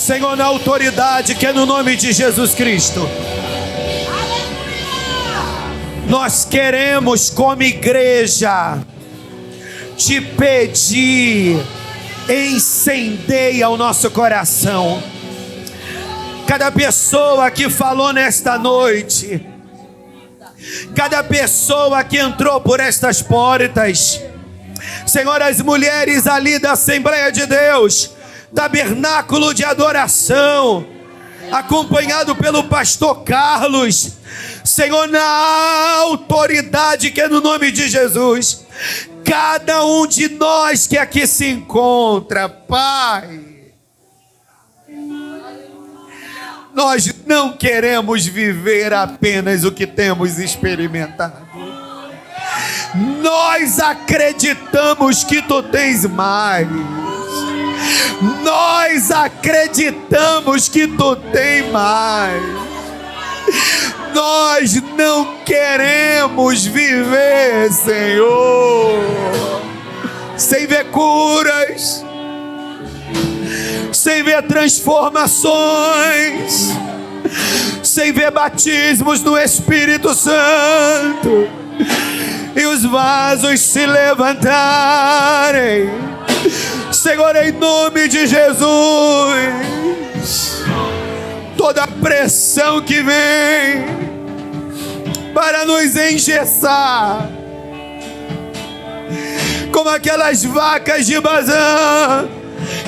Senhor, na autoridade que é no nome de Jesus Cristo. Nós queremos, como igreja, te pedir, incendeia o nosso coração. Cada pessoa que falou nesta noite, cada pessoa que entrou por estas portas, Senhor, as mulheres ali da Assembleia de Deus, tabernáculo de adoração, acompanhado pelo pastor Carlos, Senhor, na autoridade que é no nome de Jesus, cada um de nós que aqui se encontra, Pai, nós não queremos viver apenas o que temos experimentado. Nós acreditamos que Tu tens mais. Nós acreditamos que Tu tens mais. Nós não queremos viver, Senhor, sem ver curas, sem ver transformações, sem ver batismos no Espírito Santo e os vasos se levantarem, Senhor, em nome de Jesus. Toda a pressão que vem para nos engessar, como aquelas vacas de Bazã,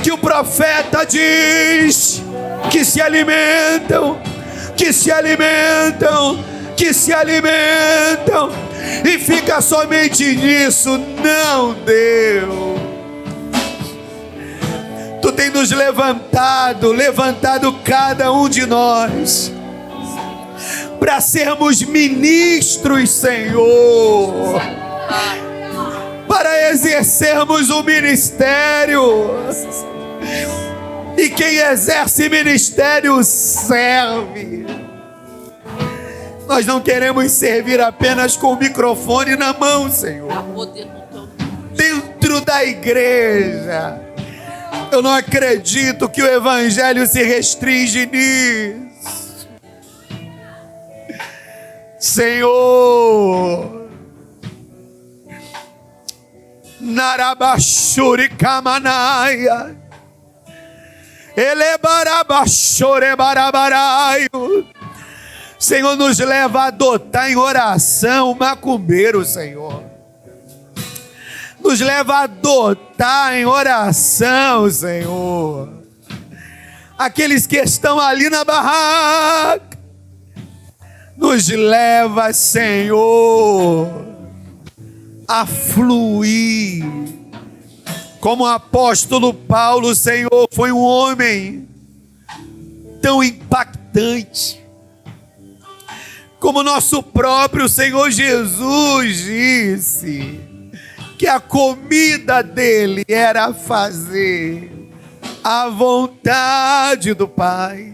que o profeta diz que se alimentam, que se alimentam, que se alimentam, e fica somente nisso. Não deu. Tu tem nos levantado cada um de nós, para sermos ministros, Senhor, para exercermos o ministério. E quem exerce ministério serve. Nós não queremos servir apenas com o microfone na mão, Senhor. Dentro da igreja, eu não acredito que o evangelho se restringe nisso. Senhor, Narabashuri Kamanaia, Elebarabashore Barabaraio. Senhor, nos leva a adotar em oração o macumbeiro, Senhor. Nos leva a adotar em oração, Senhor, aqueles que estão ali na barraca. Nos leva, Senhor, a fluir. Como o apóstolo Paulo, Senhor, foi um homem tão impactante. Como nosso próprio Senhor Jesus disse que a comida dele era fazer a vontade do Pai.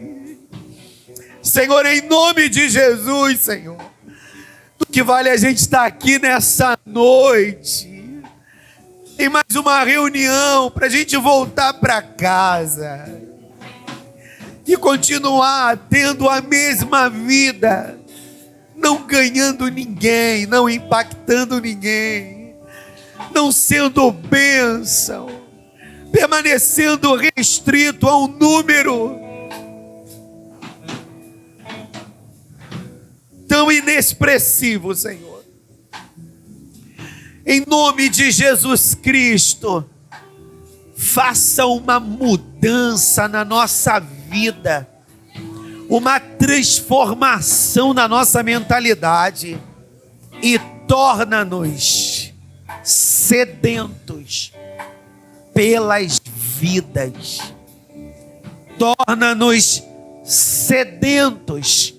Senhor, em nome de Jesus, Senhor, do que vale a gente estar aqui nessa noite, em mais uma reunião, para a gente voltar para casa e continuar tendo a mesma vida, não ganhando ninguém, não impactando ninguém, não sendo bênção, permanecendo restrito a um número tão inexpressivo, Senhor. Em nome de Jesus Cristo, faça uma mudança na nossa vida, uma transformação na nossa mentalidade, e torna-nos sedentos pelas vidas. Torna-nos sedentos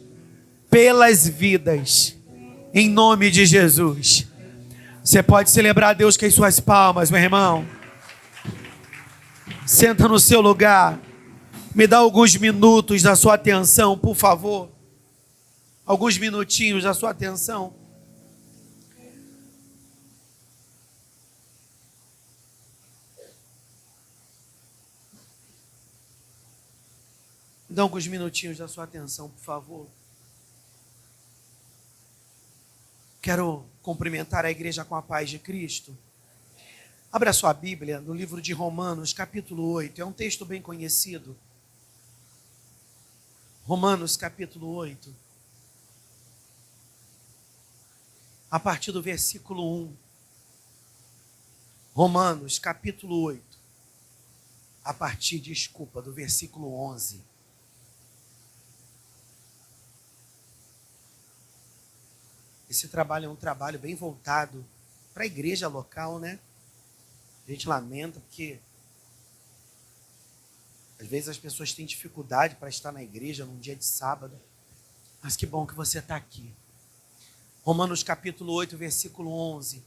pelas vidas, em nome de Jesus. Você pode celebrar a Deus com as suas palmas, meu irmão. Senta no seu lugar. Me dá alguns minutos da sua atenção, por favor. Alguns minutinhos da sua atenção. Dá alguns minutinhos da sua atenção, por favor. Quero cumprimentar a igreja com a paz de Cristo. Abra sua Bíblia no livro de Romanos, capítulo 8. É um texto bem conhecido. Romanos, capítulo 8. A partir do versículo 1. Romanos, capítulo 8. A partir, do versículo 11. Esse trabalho é um trabalho bem voltado para a igreja local, né? A gente lamenta porque às vezes as pessoas têm dificuldade para estar na igreja num dia de sábado. Mas que bom que você está aqui. Romanos capítulo 8, versículo 11.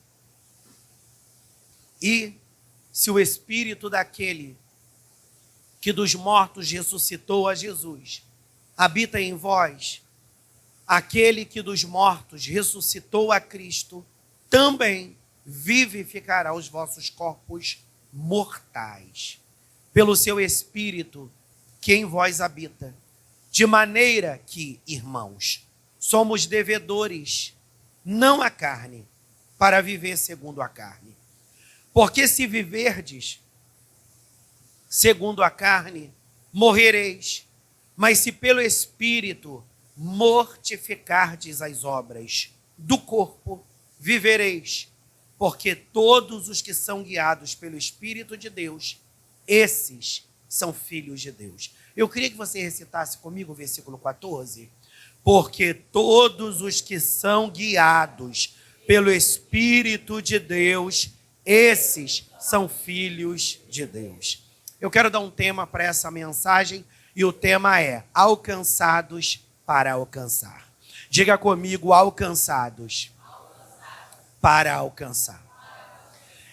E se o Espírito daquele que dos mortos ressuscitou a Jesus habita em vós, aquele que dos mortos ressuscitou a Cristo também vivificará os vossos corpos mortais, pelo seu Espírito que em vós habita. De maneira que, irmãos, somos devedores, não à carne, para viver segundo a carne. Porque se viverdes segundo a carne, morrereis. Mas se pelo Espírito mortificardes as obras do corpo, vivereis. Porque todos os que são guiados pelo Espírito de Deus, esses são filhos de Deus. Eu queria que você recitasse comigo o versículo 14. Porque todos os que são guiados pelo Espírito de Deus, esses são filhos de Deus. Eu quero dar um tema para essa mensagem e o tema é alcançados para alcançar. Diga comigo, alcançados para alcançar.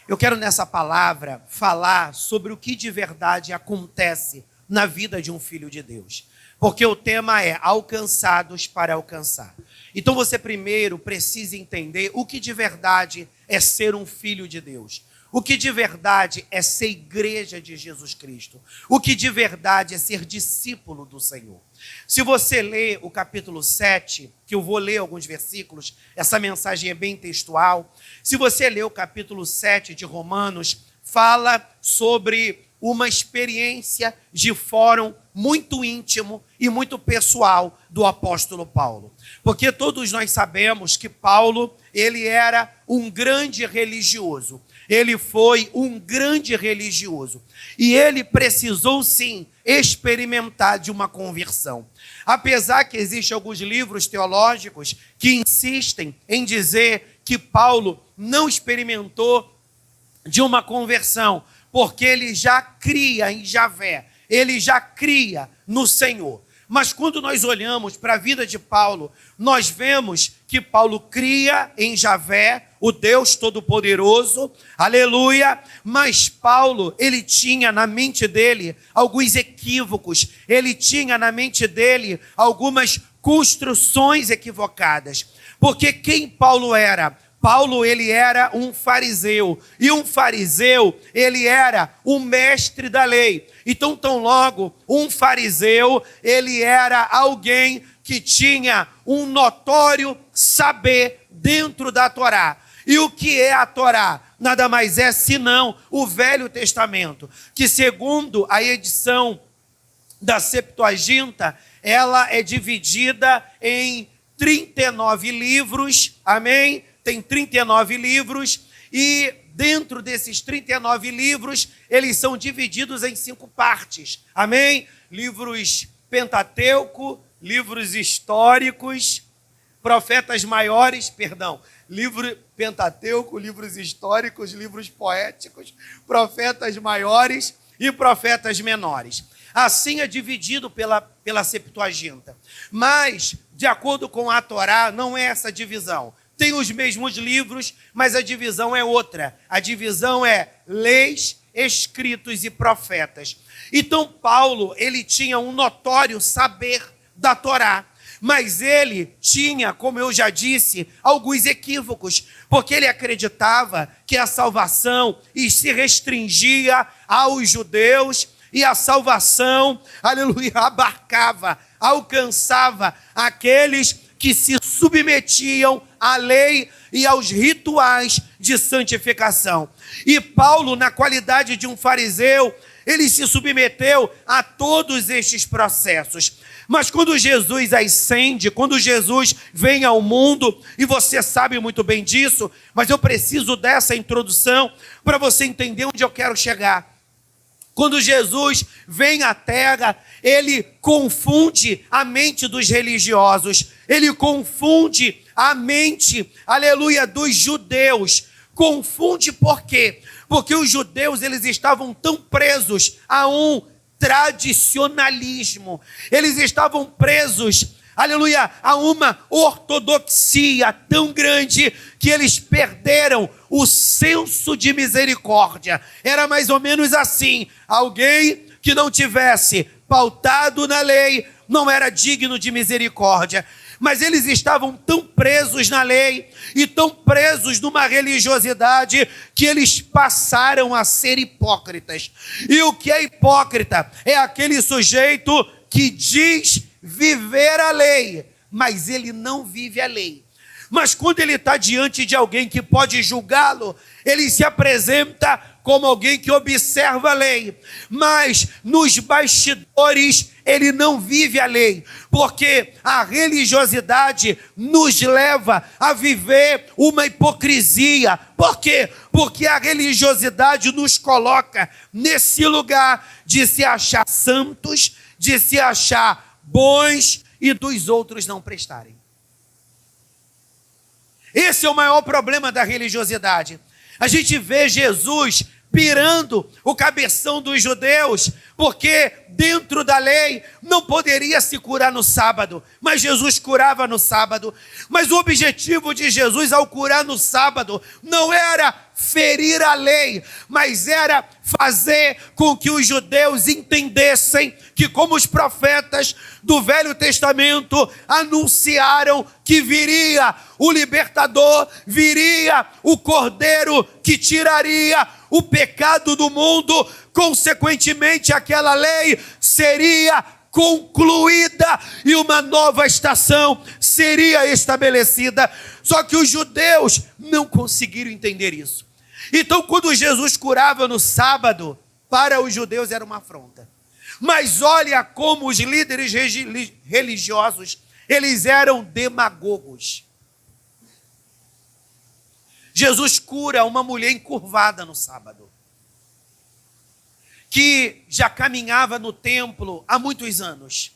Eu quero nessa palavra falar sobre o que de verdade acontece na vida de um filho de Deus. Porque o tema é alcançados para alcançar. Então você primeiro precisa entender o que de verdade é ser um filho de Deus. O que de verdade é ser igreja de Jesus Cristo. O que de verdade é ser discípulo do Senhor. Se você ler o capítulo 7, que eu vou ler alguns versículos, essa mensagem é bem textual. Se você ler o capítulo 7 de Romanos, fala sobre uma experiência de fórum muito íntimo e muito pessoal do apóstolo Paulo. Porque todos nós sabemos que Paulo, ele era um grande religioso. Ele foi um grande religioso. E ele precisou, sim, experimentar de uma conversão. Apesar que existem alguns livros teológicos que insistem em dizer que Paulo não experimentou de uma conversão, porque ele já cria em Javé, ele já cria no Senhor. Mas quando nós olhamos para a vida de Paulo, nós vemos que Paulo cria em Javé, o Deus Todo-Poderoso, aleluia, mas Paulo, ele tinha na mente dele alguns equívocos, ele tinha na mente dele algumas construções equivocadas, porque quem Paulo era? Paulo, ele era um fariseu, e um fariseu, ele era um mestre da lei. Então, tão logo, um fariseu, ele era alguém que tinha um notório saber dentro da Torá. E o que é a Torá? Nada mais é senão o Velho Testamento, que segundo a edição da Septuaginta, ela é dividida em 39 livros, amém? Tem 39 livros e dentro desses 39 livros, eles são divididos em 5 partes, amém? Livros Pentateuco, livros históricos, profetas maiores, livro Pentateuco, livros históricos, livros poéticos, profetas maiores e profetas menores. Assim é dividido pela Septuaginta. Mas, de acordo com a Torá, não é essa divisão. Tem os mesmos livros, mas a divisão é outra. A divisão é leis, escritos e profetas. Então, Paulo, ele tinha um notório saber da Torá. Mas ele tinha, como eu já disse, alguns equívocos, porque ele acreditava que a salvação se restringia aos judeus e a salvação, aleluia, abarcava, alcançava aqueles que se submetiam à lei e aos rituais de santificação. E Paulo, na qualidade de um fariseu, ele se submeteu a todos estes processos. Mas quando Jesus ascende, quando Jesus vem ao mundo, e você sabe muito bem disso, mas eu preciso dessa introdução para você entender onde eu quero chegar. Quando Jesus vem à terra, ele confunde a mente dos religiosos, ele confunde a mente, aleluia, dos judeus. Confunde por quê? Porque os judeus, eles estavam tão presos a um tradicionalismo, eles estavam presos, aleluia, a uma ortodoxia tão grande que eles perderam o senso de misericórdia. Era mais ou menos assim: alguém que não tivesse pautado na lei não era digno de misericórdia. Mas eles estavam tão presos na lei e tão presos numa religiosidade que eles passaram a ser hipócritas. E o que é hipócrita? É aquele sujeito que diz viver a lei, mas ele não vive a lei. Mas quando ele está diante de alguém que pode julgá-lo, ele se apresenta como alguém que observa a lei, mas nos bastidores ele não vive a lei, porque a religiosidade nos leva a viver uma hipocrisia. Por quê? Porque a religiosidade nos coloca nesse lugar de se achar santos, de se achar bons e dos outros não prestarem. Esse é o maior problema da religiosidade. A gente vê Jesus pirando o cabeção dos judeus, porque dentro da lei não poderia se curar no sábado, mas Jesus curava no sábado. Mas o objetivo de Jesus ao curar no sábado não era ferir a lei, mas era fazer com que os judeus entendessem que, como os profetas do Velho Testamento anunciaram que viria o libertador, viria o cordeiro que tiraria o pecado do mundo, consequentemente aquela lei seria concluída e uma nova estação seria estabelecida. Só que os judeus não conseguiram entender isso. Então, quando Jesus curava no sábado, para os judeus era uma afronta. Mas olha como os líderes religiosos, eles eram demagogos. Jesus cura uma mulher encurvada no sábado, que já caminhava no templo há muitos anos.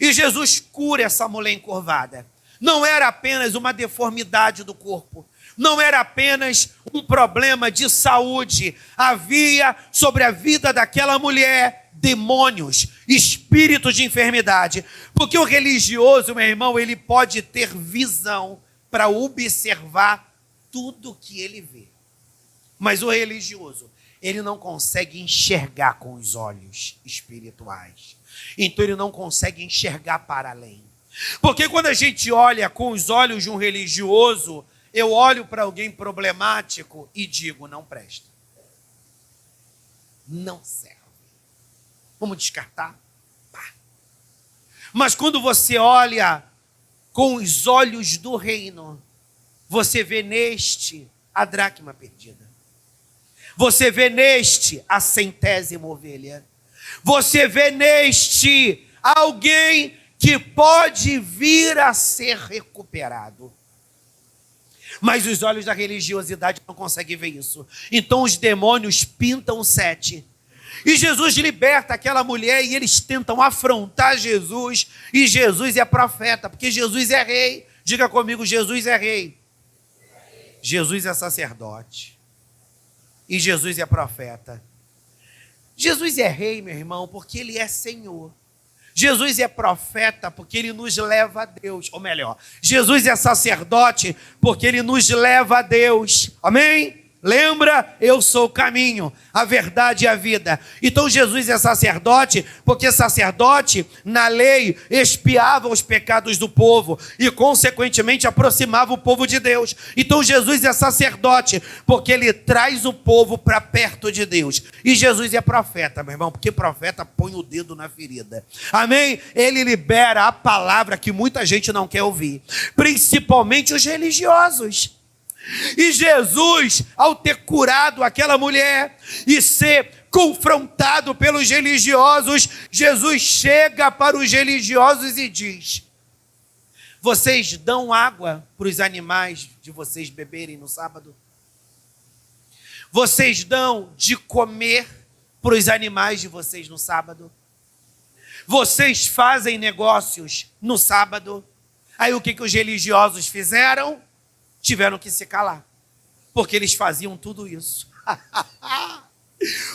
E Jesus cura essa mulher encurvada. Não era apenas uma deformidade do corpo, não era apenas um problema de saúde. Havia sobre a vida daquela mulher demônios, espíritos de enfermidade. Porque o religioso, meu irmão, ele pode ter visão para observar tudo que ele vê. Mas o religioso, ele não consegue enxergar com os olhos espirituais. Então ele não consegue enxergar para além. Porque quando a gente olha com os olhos de um religioso, eu olho para alguém problemático e digo, não presta. Não serve. Vamos descartar? Pá. Mas quando você olha com os olhos do reino, você vê neste a dracma perdida. Você vê neste a 100ª ovelha. Você vê neste alguém que pode vir a ser recuperado. Mas os olhos da religiosidade não conseguem ver isso. Então os demônios pintam 7. E Jesus liberta aquela mulher e eles tentam afrontar Jesus. E Jesus é profeta, porque Jesus é rei. Diga comigo, Jesus é rei. Jesus é sacerdote. E Jesus é profeta. Jesus é rei, meu irmão, porque ele é Senhor. Jesus é profeta porque ele nos leva a Deus. Ou melhor, Jesus é sacerdote porque ele nos leva a Deus. Amém? Lembra? Eu sou o caminho, a verdade e a vida. Então Jesus é sacerdote, porque sacerdote, na lei, expiava os pecados do povo e, consequentemente, aproximava o povo de Deus. Então Jesus é sacerdote, porque ele traz o povo para perto de Deus. E Jesus é profeta, meu irmão, porque profeta põe o dedo na ferida. Amém? Ele libera a palavra que muita gente não quer ouvir, principalmente os religiosos. E Jesus, ao ter curado aquela mulher e ser confrontado pelos religiosos, Jesus chega para os religiosos e diz: vocês dão água para os animais de vocês beberem no sábado? Vocês dão de comer para os animais de vocês no sábado? Vocês fazem negócios no sábado? Aí o que os religiosos fizeram? Tiveram que se calar, porque eles faziam tudo isso.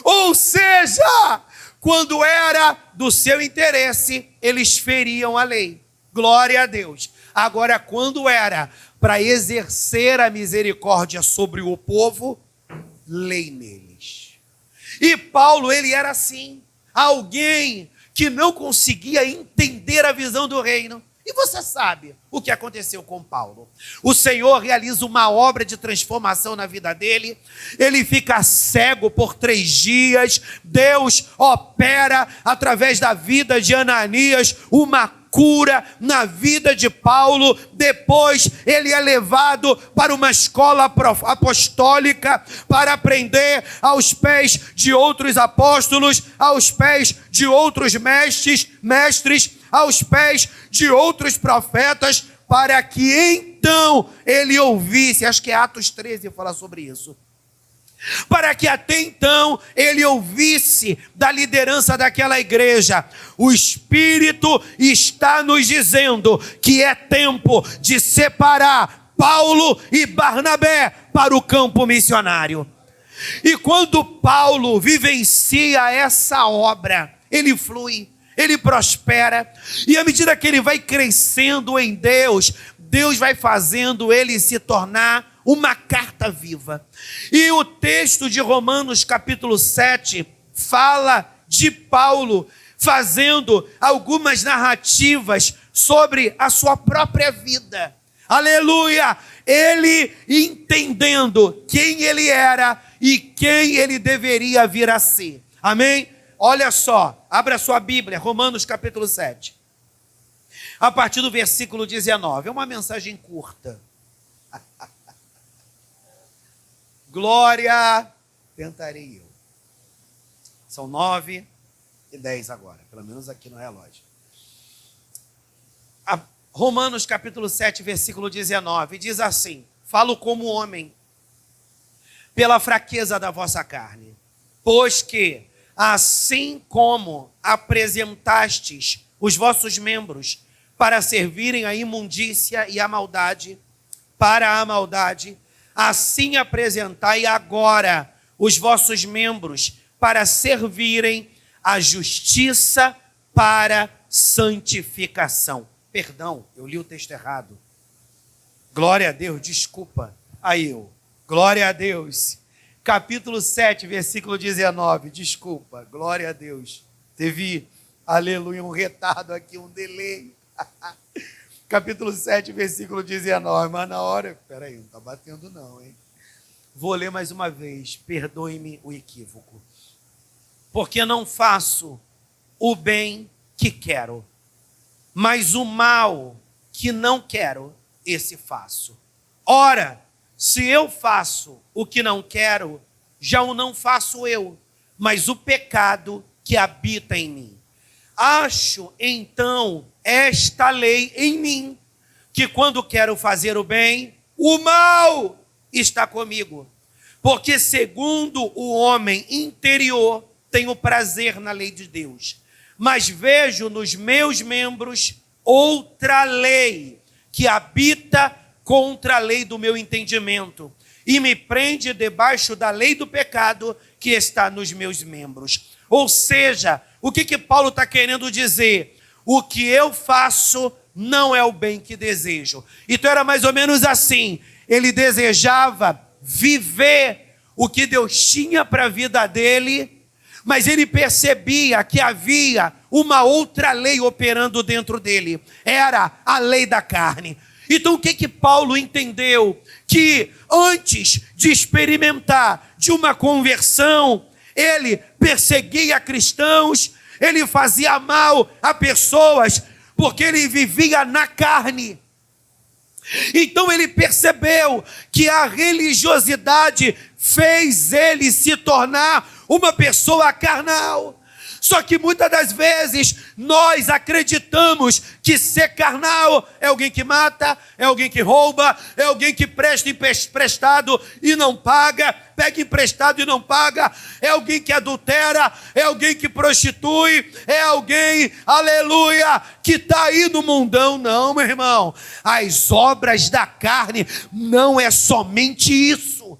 Ou seja, quando era do seu interesse, eles feriam a lei. Glória a Deus. Agora, quando era para exercer a misericórdia sobre o povo, lei neles. E Paulo, ele era assim, alguém que não conseguia entender a visão do reino. E você sabe o que aconteceu com Paulo. O Senhor realiza uma obra de transformação na vida dele. Ele fica cego por 3 dias. Deus opera através da vida de Ananias uma cura na vida de Paulo. Depois ele é levado para uma escola apostólica para aprender aos pés de outros apóstolos, aos pés de outros mestres, aos pés de outros profetas, para que então ele ouvisse, acho que é Atos 13 fala sobre isso, para que até então ele ouvisse da liderança daquela igreja: o Espírito está nos dizendo que é tempo de separar Paulo e Barnabé para o campo missionário. E quando Paulo vivencia essa obra, ele flui, ele prospera, e à medida que ele vai crescendo em Deus, Deus vai fazendo ele se tornar uma carta viva. E o texto de Romanos capítulo 7 fala de Paulo fazendo algumas narrativas sobre a sua própria vida. Aleluia! Ele entendendo quem ele era e quem ele deveria vir a ser. Amém? Olha só, abra sua Bíblia, Romanos capítulo 7. A partir do versículo 19. É uma mensagem curta. Glória, tentarei eu. São 9:10 agora, pelo menos aqui no relógio. Romanos capítulo 7, versículo 19, diz assim: falo como homem, pela fraqueza da vossa carne, pois que, assim como apresentastes os vossos membros para servirem à imundícia e à maldade, para a maldade, assim apresentai agora os vossos membros para servirem à justiça para santificação. Perdão, eu li o texto errado. Glória a Deus, desculpa. Aí eu, glória a Deus. Capítulo 7, versículo 19, desculpa. Glória a Deus. Teve, aleluia, um retardo aqui, um delay. Capítulo 7, versículo 19. Mas na hora, peraí, não está batendo não, hein? Vou ler mais uma vez. Perdoe-me o equívoco. Porque não faço o bem que quero, mas o mal que não quero, esse faço. Ora, se eu faço o que não quero, já o não faço eu, mas o pecado que habita em mim. Acho, então, esta lei em mim, que quando quero fazer o bem, o mal está comigo. Porque segundo o homem interior, tenho prazer na lei de Deus. Mas vejo nos meus membros outra lei, que habita contra a lei do meu entendimento, e me prende debaixo da lei do pecado que está nos meus membros. Ou seja, o que Paulo está querendo dizer? O que eu faço não é o bem que desejo. Então era mais ou menos assim. Ele desejava viver o que Deus tinha para a vida dele, mas ele percebia que havia uma outra lei operando dentro dele. Era a lei da carne. Então o que Paulo entendeu? Que antes de experimentar de uma conversão, ele perseguia cristãos, ele fazia mal a pessoas, porque ele vivia na carne. Então ele percebeu que a religiosidade fez ele se tornar uma pessoa carnal. Só que muitas das vezes nós acreditamos que ser carnal é alguém que mata, é alguém que rouba, é alguém que presta emprestado e não paga, pega emprestado e não paga, é alguém que adultera, é alguém que prostitui, é alguém, aleluia, que está aí no mundão. Não, meu irmão, as obras da carne não é somente isso.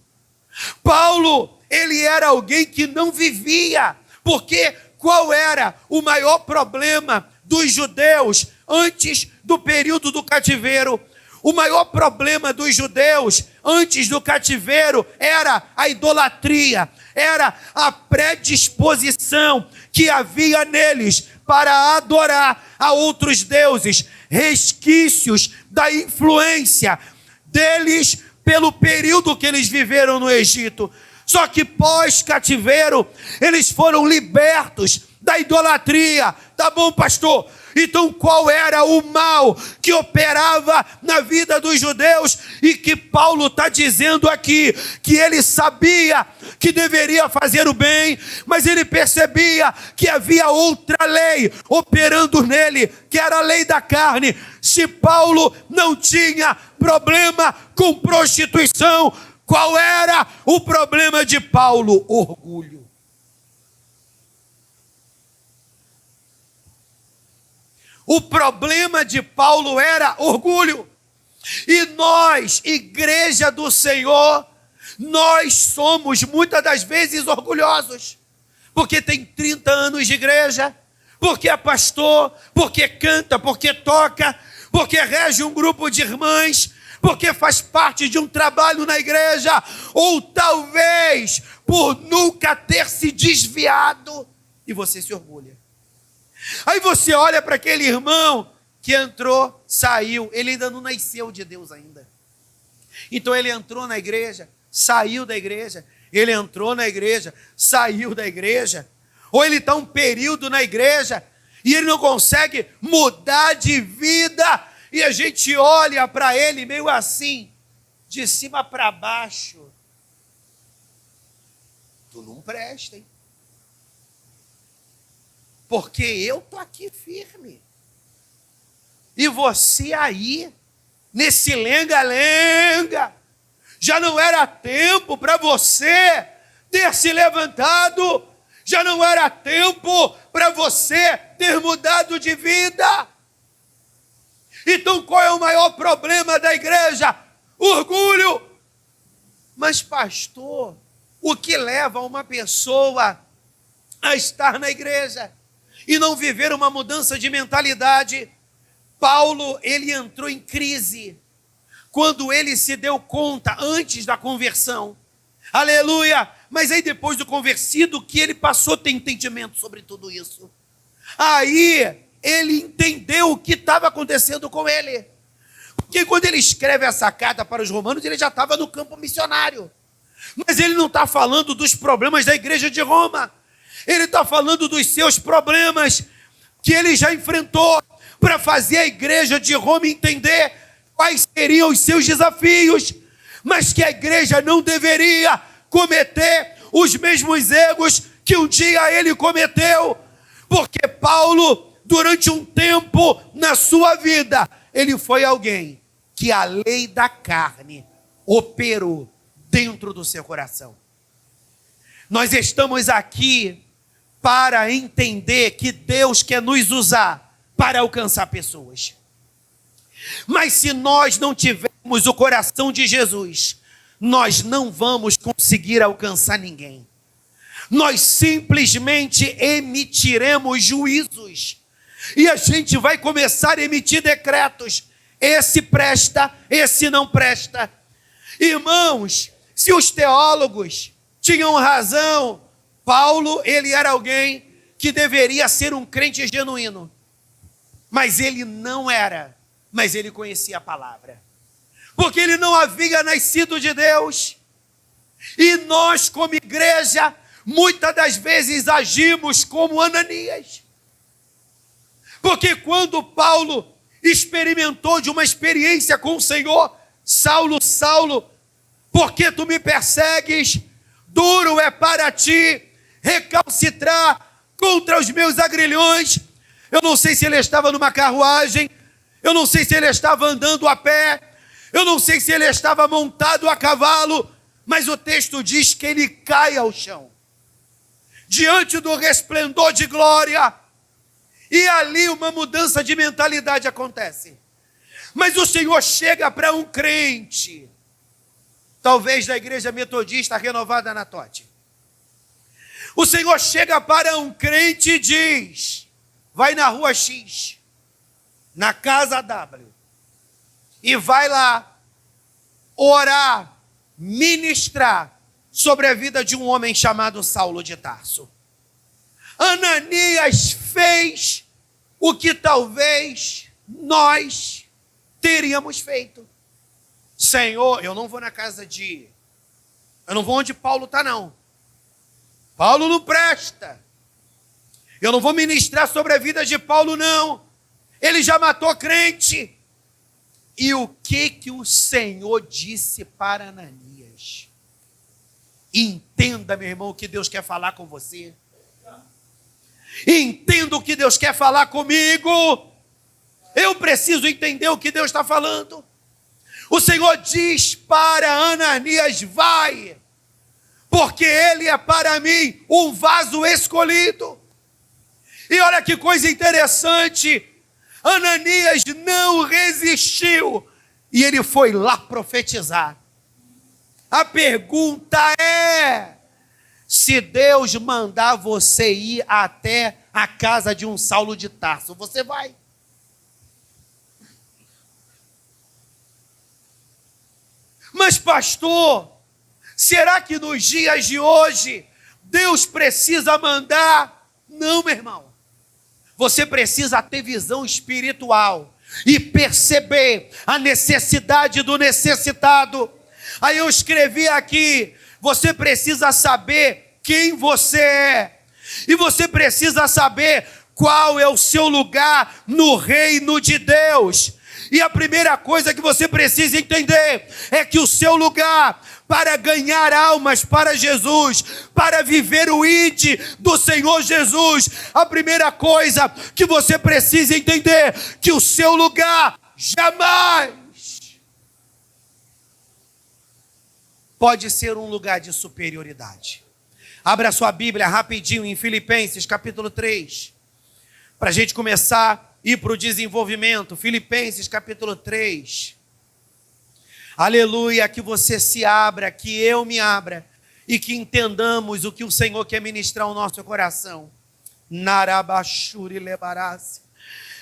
Paulo, ele era alguém que não vivia, porque qual era o maior problema dos judeus antes do período do cativeiro? O maior problema dos judeus antes do cativeiro era a idolatria, era a predisposição que havia neles para adorar a outros deuses, resquícios da influência deles pelo período que eles viveram no Egito. Só que pós-cativeiro, eles foram libertos da idolatria. Tá bom, pastor? Então qual era o mal que operava na vida dos judeus e que Paulo está dizendo aqui? Que ele sabia que deveria fazer o bem, mas ele percebia que havia outra lei operando nele, que era a lei da carne. Se Paulo não tinha problema com prostituição, qual era o problema de Paulo? Orgulho. O problema de Paulo era orgulho. E nós, igreja do Senhor, nós somos muitas das vezes orgulhosos. Porque tem 30 anos de igreja, porque é pastor, porque canta, porque toca, porque rege um grupo de irmãs, porque faz parte de um trabalho na igreja, ou talvez por nunca ter se desviado, e você se orgulha. Aí você olha para aquele irmão que entrou, saiu, ele ainda não nasceu de Deus ainda. Então ele entrou na igreja, saiu da igreja, ele entrou na igreja, saiu da igreja, ou ele está um período na igreja e ele não consegue mudar de vida. E a gente olha para ele meio assim, de cima para baixo. Tu não presta, hein? Porque eu tô aqui firme. E você aí, nesse lenga-lenga, já não era tempo para você ter se levantado, já não era tempo para você ter mudado de vida. Então qual é o maior problema da igreja? Orgulho. Mas pastor, o que leva uma pessoa a estar na igreja e não viver uma mudança de mentalidade? Paulo, ele entrou em crise quando ele se deu conta, antes da conversão, aleluia, mas aí depois do convertido que ele passou a ter entendimento sobre tudo isso. Aí ele entendeu o que estava acontecendo com ele. Porque quando ele escreve essa carta para os romanos, ele já estava no campo missionário. Mas ele não está falando dos problemas da igreja de Roma. Ele está falando dos seus problemas que ele já enfrentou para fazer a igreja de Roma entender quais seriam os seus desafios, mas que a igreja não deveria cometer os mesmos erros que um dia ele cometeu. Porque Paulo, durante um tempo na sua vida, ele foi alguém que a lei da carne operou dentro do seu coração. Nós estamos aqui para entender que Deus quer nos usar para alcançar pessoas. Mas se nós não tivermos o coração de Jesus, nós não vamos conseguir alcançar ninguém. Nós simplesmente emitiremos juízos. E a gente vai começar a emitir decretos. Esse presta, esse não presta. Irmãos, se os teólogos tinham razão. Paulo, ele era alguém que deveria ser um crente genuíno. Mas ele não era. Mas ele conhecia a palavra. Porque ele não havia nascido de Deus. E nós, como igreja, muitas das vezes agimos como Ananias. Porque quando Paulo experimentou de uma experiência com o Senhor, Saulo, Saulo, por que tu me persegues? Duro é para ti recalcitrar contra os meus agrilhões. Eu não sei se ele estava numa carruagem, eu não sei se ele estava andando a pé, eu não sei se ele estava montado a cavalo, mas o texto diz que ele cai ao chão, diante do resplendor de glória, e ali uma mudança de mentalidade acontece. Mas o Senhor chega para um crente, talvez da igreja metodista renovada na Tote. O Senhor chega para um crente e diz: vai na rua X, na casa W, e vai lá orar, ministrar sobre a vida de um homem chamado Saulo de Tarso. Ananias fez o que talvez nós teríamos feito. Senhor, eu não vou na casa eu não vou onde Paulo está, não. Paulo não presta. Eu não vou ministrar sobre a vida de Paulo, não. Ele já matou crente. E o que o Senhor disse para Ananias? Entenda, meu irmão, o que Deus quer falar com você. Entenda o que Deus quer falar comigo. Eu preciso entender o que Deus está falando. O Senhor diz para Ananias: vai, porque ele é para mim um vaso escolhido. E olha que coisa interessante, Ananias não resistiu e ele foi lá profetizar. A pergunta é: se Deus mandar você ir até a casa de um Saulo de Tarso, você vai? Mas pastor, será que nos dias de hoje Deus precisa mandar? Não, meu irmão. Você precisa ter visão espiritual e perceber a necessidade do necessitado. Aí eu escrevi aqui: você precisa saber quem você é. E você precisa saber qual é o seu lugar no reino de Deus. E a primeira coisa que você precisa entender é que o seu lugar para ganhar almas para Jesus, para viver o ID do Senhor Jesus, a primeira coisa que você precisa entender, que o seu lugar jamais pode ser um lugar de superioridade. Abra sua Bíblia rapidinho em Filipenses capítulo 3, para a gente começar a ir para o desenvolvimento. Filipenses capítulo 3. Aleluia, que você se abra, que eu me abra e que entendamos o que o Senhor quer ministrar ao nosso coração. Narabashuri lebarase.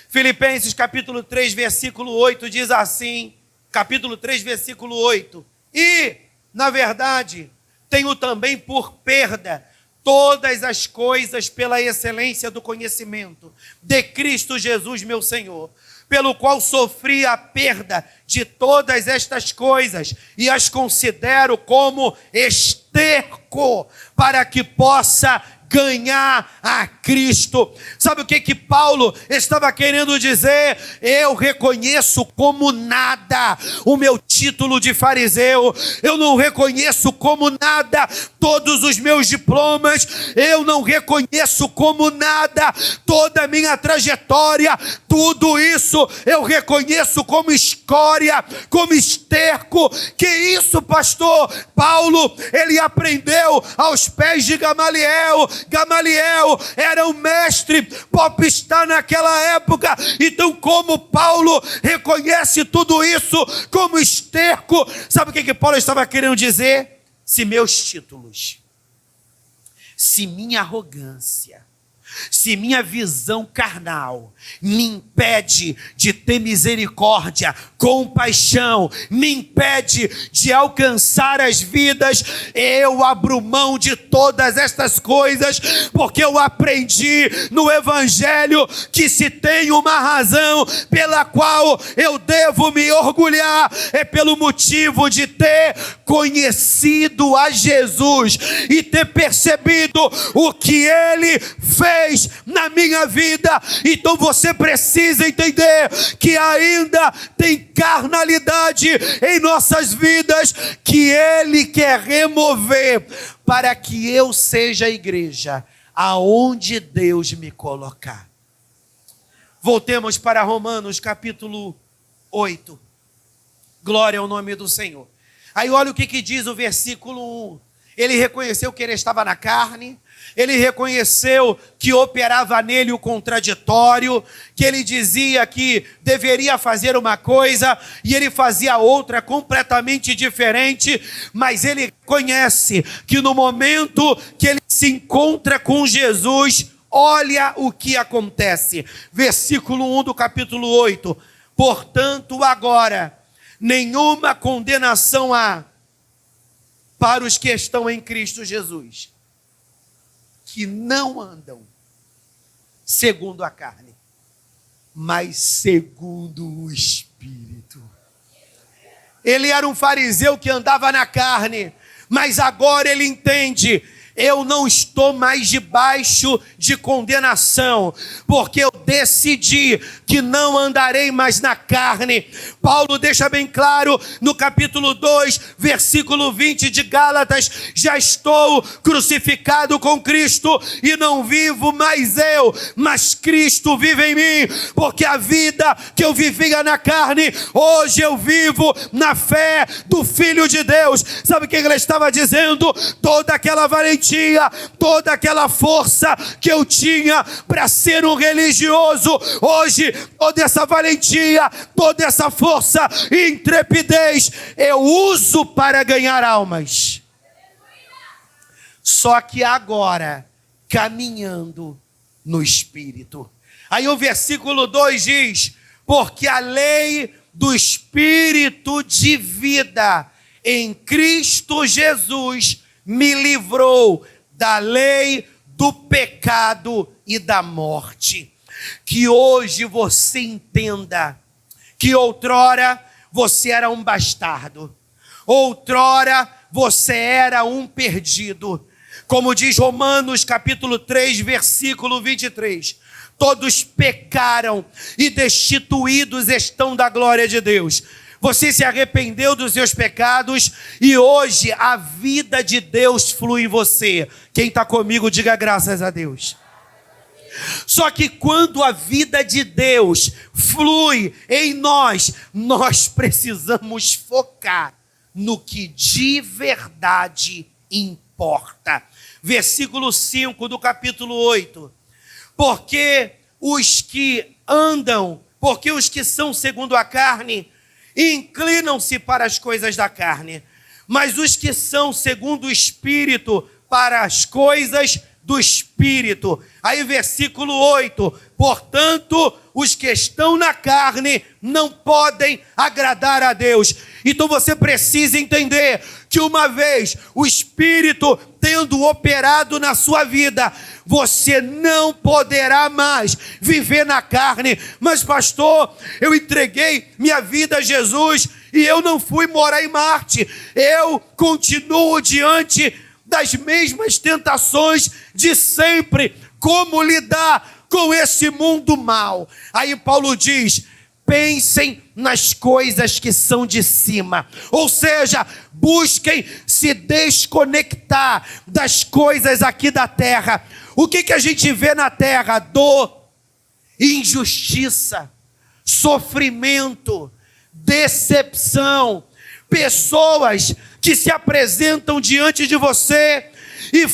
Filipenses capítulo 3, versículo 8 diz assim, capítulo 3, versículo 8: e, na verdade, tenho também por perda todas as coisas pela excelência do conhecimento de Cristo Jesus, meu Senhor, pelo qual sofri a perda de todas estas coisas e as considero como esterco para que possa ganhar a Cristo. Sabe o que Paulo estava querendo dizer? Eu reconheço como nada o meu título de fariseu, eu não reconheço como nada todos os meus diplomas, eu não reconheço como nada toda a minha trajetória, tudo isso eu reconheço como escória, como esterco. Que isso, pastor? Paulo, ele aprendeu aos pés de Gamaliel. Gamaliel era um mestre popstar naquela época. Então, como Paulo reconhece tudo isso como esterco, sabe o que Paulo estava querendo dizer? Se meus títulos, se minha arrogância Se minha visão carnal me impede de ter misericórdia, compaixão, me impede de alcançar as vidas, eu abro mão de todas estas coisas, porque eu aprendi no Evangelho que se tem uma razão pela qual eu devo me orgulhar, é pelo motivo de ter conhecido a Jesus e ter percebido o que Ele fez na minha vida. Então você precisa entender que ainda tem carnalidade em nossas vidas que Ele quer remover para que eu seja a igreja aonde Deus me colocar. Voltemos para Romanos capítulo 8. Glória ao nome do Senhor. Aí olha o que diz o versículo 1. Ele reconheceu que ele estava na carne, ele reconheceu que operava nele o contraditório, que ele dizia que deveria fazer uma coisa e ele fazia outra completamente diferente, mas ele conhece que no momento que ele se encontra com Jesus, olha o que acontece. Versículo 1 do capítulo 8. Portanto, agora, nenhuma condenação há para os que estão em Cristo Jesus, que não andam segundo a carne, mas segundo o Espírito. Ele era um fariseu que andava na carne, mas agora ele entende: eu não estou mais debaixo de condenação, porque eu decidi que não andarei mais na carne. Paulo deixa bem claro no capítulo 2, versículo 20 de Gálatas: já estou crucificado com Cristo e não vivo mais eu, mas Cristo vive em mim, porque a vida que eu vivia na carne, hoje eu vivo na fé do Filho de Deus. Sabe o que ele estava dizendo? Toda aquela valentia, toda aquela força que eu tinha para ser um religioso, hoje toda essa valentia, toda essa força e intrepidez eu uso para ganhar almas. Só que agora caminhando no Espírito. Aí o versículo 2 diz: porque a lei do Espírito de vida em Cristo Jesus me livrou da lei do pecado e da morte. Que hoje você entenda que outrora você era um bastardo, outrora você era um perdido. Como diz Romanos capítulo 3, versículo 23, todos pecaram e destituídos estão da glória de Deus. Você se arrependeu dos seus pecados e hoje a vida de Deus flui em você. Quem está comigo, diga graças a Deus. Só que quando a vida de Deus flui em nós, nós precisamos focar no que de verdade importa. Versículo 5 do capítulo 8. Porque os que são segundo a carne, inclinam-se para as coisas da carne, mas os que são segundo o Espírito, para as coisas do Espírito. Aí versículo 8, portanto, os que estão na carne não podem agradar a Deus. Então você precisa entender que uma vez o Espírito tendo operado na sua vida, você não poderá mais viver na carne. Mas pastor, eu entreguei minha vida a Jesus e eu não fui morar em Marte. Eu continuo diante das mesmas tentações de sempre. Como lidar com esse mundo mal? Aí Paulo diz: pensem nas coisas que são de cima. Ou seja, busquem se desconectar das coisas aqui da terra. O que a gente vê na terra? Dor, injustiça, sofrimento, decepção. Pessoas que se apresentam diante de você e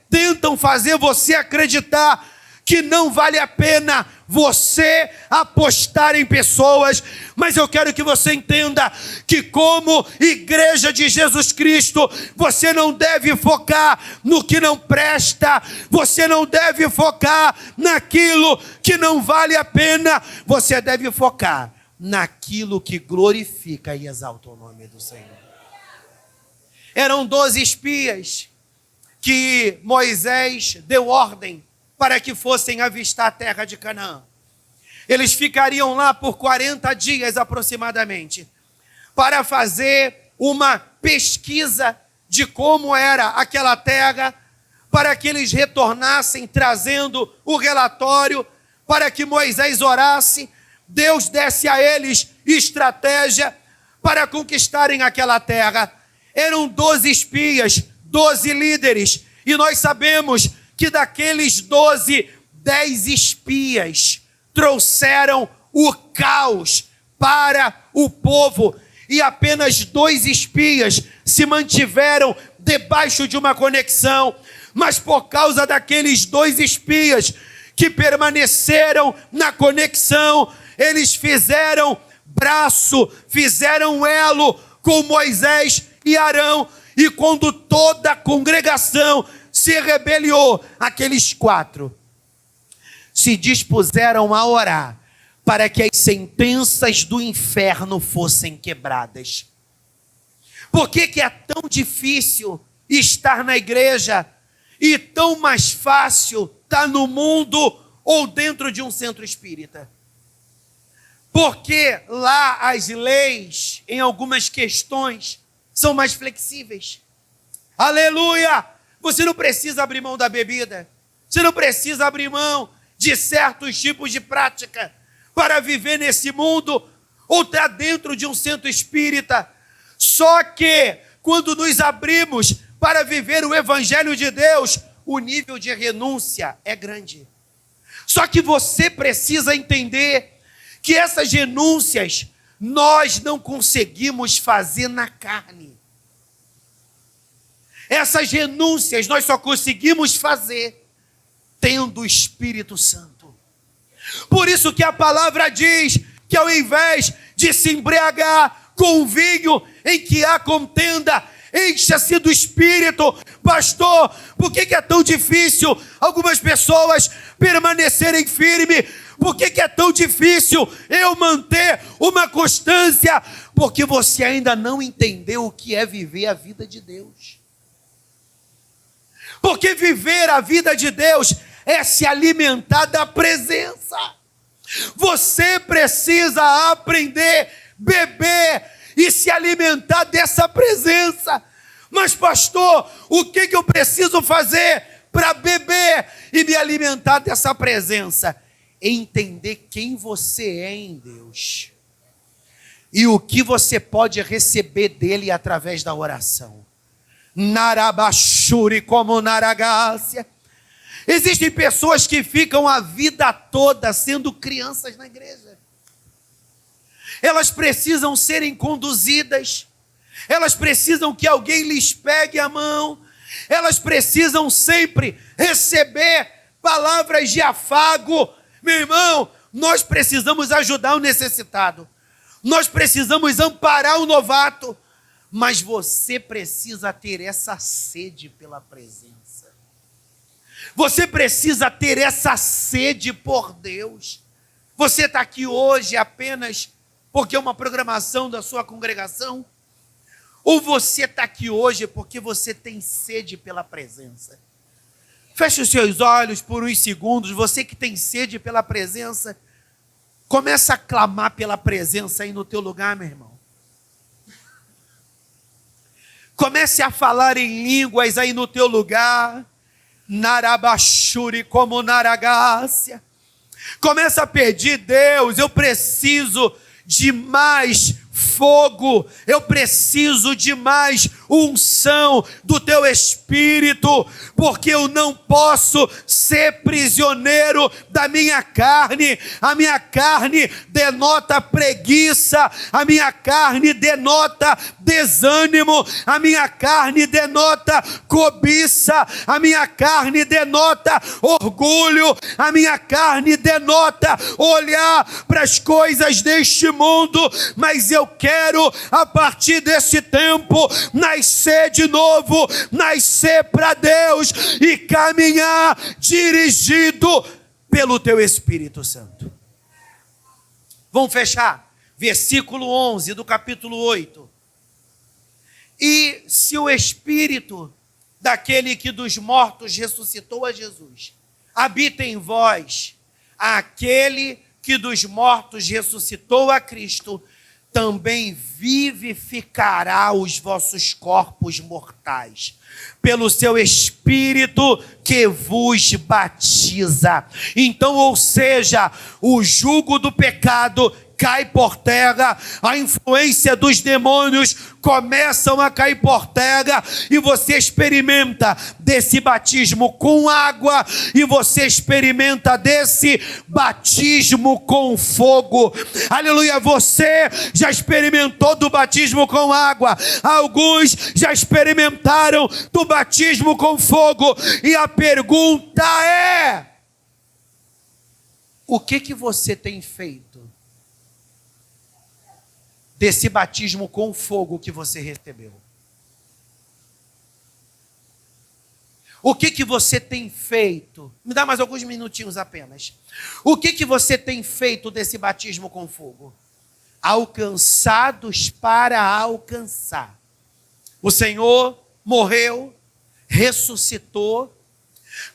tentam fazer você acreditar que não vale a pena você apostar em pessoas, mas eu quero que você entenda que, como igreja de Jesus Cristo, você não deve focar no que não presta, você não deve focar naquilo que não vale a pena, você deve focar naquilo que glorifica e exalta o nome do Senhor. Eram 12 espias que Moisés deu ordem para que fossem avistar a terra de Canaã. Eles ficariam lá por 40 dias aproximadamente, para fazer uma pesquisa de como era aquela terra, para que eles retornassem trazendo o relatório, para que Moisés orasse, Deus desse a eles estratégia para conquistarem aquela terra. Eram 12 espias, 12 líderes, e nós sabemos que daqueles 12, 10 espias trouxeram o caos para o povo, e apenas 2 espias se mantiveram debaixo de uma conexão. Mas por causa daqueles 2 espias que permaneceram na conexão, eles fizeram braço, fizeram elo com Moisés e Arão, e quando toda a congregação se rebeliou, aqueles 4 se dispuseram a orar para que as sentenças do inferno fossem quebradas. Por que é tão difícil estar na igreja e tão mais fácil estar no mundo ou dentro de um centro espírita? Porque lá as leis, em algumas questões, são mais flexíveis. Aleluia! Você não precisa abrir mão da bebida. Você não precisa abrir mão de certos tipos de prática para viver nesse mundo ou estar dentro de um centro espírita. Só que, quando nos abrimos para viver o Evangelho de Deus, o nível de renúncia é grande. Só que você precisa entender que essas renúncias nós não conseguimos fazer na carne. Essas renúncias nós só conseguimos fazer tendo o Espírito Santo. Por isso que a palavra diz que ao invés de se embriagar com vinho em que há contenda, encha-se do Espírito. Pastor, por que é tão difícil algumas pessoas permanecerem firmes? Por que é tão difícil eu manter uma constância? Porque você ainda não entendeu o que é viver a vida de Deus. Porque viver a vida de Deus é se alimentar da presença. Você precisa aprender, beber e se alimentar dessa presença. Mas pastor, o que eu preciso fazer para beber e me alimentar dessa presença? Entender quem você é em Deus e o que você pode receber dele através da oração. Narabashuri como naragácia. Existem pessoas que ficam a vida toda sendo crianças na igreja. Elas precisam serem conduzidas, elas precisam que alguém lhes pegue a mão, elas precisam sempre receber palavras de afago. Meu irmão, nós precisamos ajudar o necessitado, nós precisamos amparar o novato, mas você precisa ter essa sede pela presença. Você precisa ter essa sede por Deus. Você está aqui hoje apenas porque é uma programação da sua congregação? Ou você está aqui hoje porque você tem sede pela presença? Feche os seus olhos por uns segundos. Você que tem sede pela presença, começa a clamar pela presença aí no teu lugar, meu irmão. Comece a falar em línguas aí no teu lugar. Narabashuri como naragácia. Começa a pedir: Deus, eu preciso de mais fogo, eu preciso de mais unção do teu Espírito, porque eu não posso ser prisioneiro da minha carne. A minha carne denota preguiça, a minha carne denota desânimo, a minha carne denota cobiça, a minha carne denota orgulho, a minha carne denota olhar para as coisas deste mundo, mas eu quero, a partir desse tempo, nascer de novo, nascer para Deus e caminhar dirigido pelo teu Espírito Santo. Vamos fechar, versículo 11 do capítulo 8. E se o Espírito daquele que dos mortos ressuscitou a Jesus habita em vós, aquele que dos mortos ressuscitou a Cristo também vivificará os vossos corpos mortais, pelo seu Espírito que vos batiza. Então, ou seja, o jugo do pecado cai por terra, a influência dos demônios começam a cair por terra, e você experimenta desse batismo com água, e você experimenta desse batismo com fogo. Aleluia, você já experimentou do batismo com água, alguns já experimentaram do batismo com fogo, e a pergunta é: o que você tem feito desse batismo com fogo que você recebeu? O que você tem feito? Me dá mais alguns minutinhos apenas. O que você tem feito desse batismo com fogo? Alcançados para alcançar. O Senhor morreu, ressuscitou.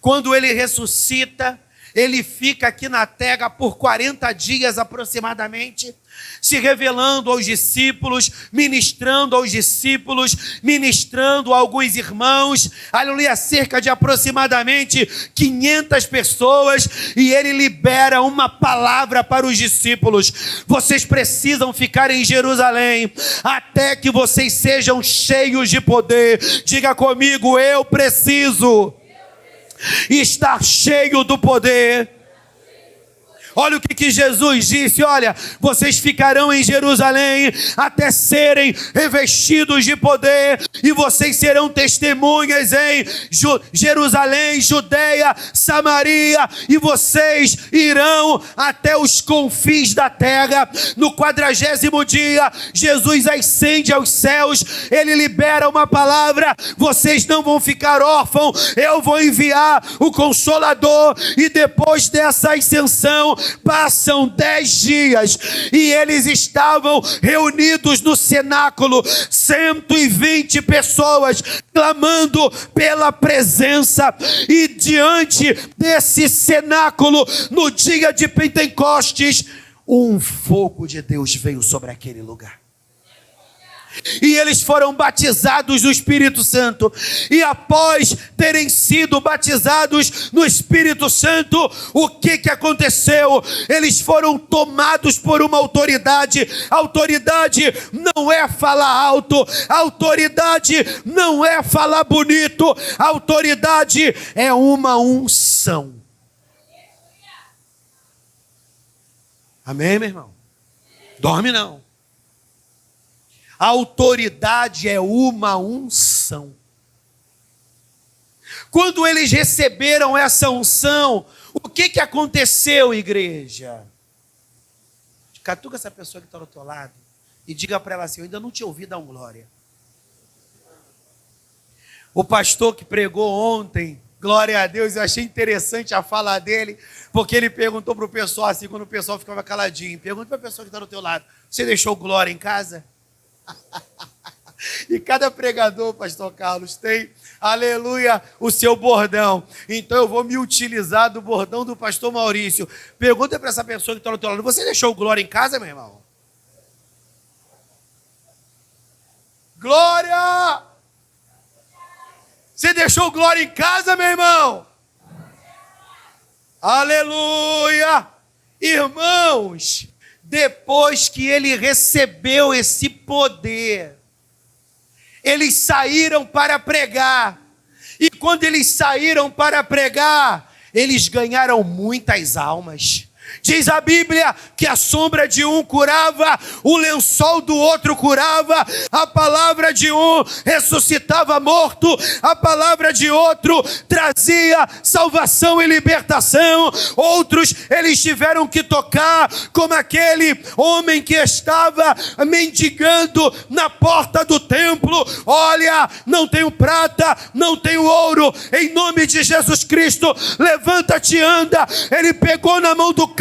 Quando Ele ressuscita, Ele fica aqui na terra por 40 dias aproximadamente, se revelando aos discípulos, ministrando aos discípulos, ministrando a alguns irmãos, aleluia, cerca de aproximadamente 500 pessoas, e Ele libera uma palavra para os discípulos: vocês precisam ficar em Jerusalém, até que vocês sejam cheios de poder. Diga comigo: eu preciso estar cheio do poder. Olha o que Jesus disse: olha, vocês ficarão em Jerusalém até serem revestidos de poder, e vocês serão testemunhas em Jerusalém, Judeia, Samaria, e vocês irão até os confins da terra. No 40º dia, Jesus ascende aos céus, Ele libera uma palavra: vocês não vão ficar órfãos, eu vou enviar o Consolador. E depois dessa ascensão, passam 10 dias, e eles estavam reunidos no cenáculo, 120 pessoas, clamando pela presença. E diante desse cenáculo, no dia de Pentecostes, um fogo de Deus veio sobre aquele lugar. E eles foram batizados no Espírito Santo. E após terem sido batizados no Espírito Santo, o que aconteceu? Eles foram tomados por uma autoridade. Autoridade não é falar alto, autoridade não é falar bonito, autoridade é uma unção. Amém, meu irmão? Dorme não. A autoridade é uma unção. Quando eles receberam essa unção, o que aconteceu, igreja? Catuca essa pessoa que está do teu lado e diga para ela assim: eu ainda não te ouvi dar um glória. O pastor que pregou ontem, glória a Deus, eu achei interessante a fala dele, porque ele perguntou para o pessoal assim, quando o pessoal ficava caladinho: pergunta para a pessoa que está do teu lado, você deixou glória em casa? E cada pregador, pastor Carlos, tem, aleluia, o seu bordão. Então eu vou me utilizar do bordão do pastor Maurício. Pergunta para essa pessoa que está no teu lado: você deixou glória em casa, meu irmão? Glória! Você deixou glória em casa, meu irmão? Aleluia! Irmãos, depois que ele recebeu esse poder, eles saíram para pregar. E quando eles saíram para pregar, eles ganharam muitas almas. Diz a Bíblia que a sombra de um curava, o lençol do outro curava, a palavra de um ressuscitava morto, a palavra de outro trazia salvação e libertação. Outros eles tiveram que tocar, como aquele homem que estava mendigando na porta do templo. Olha, não tenho prata, não tenho ouro, em nome de Jesus Cristo, levanta-te e anda. Ele pegou na mão do cara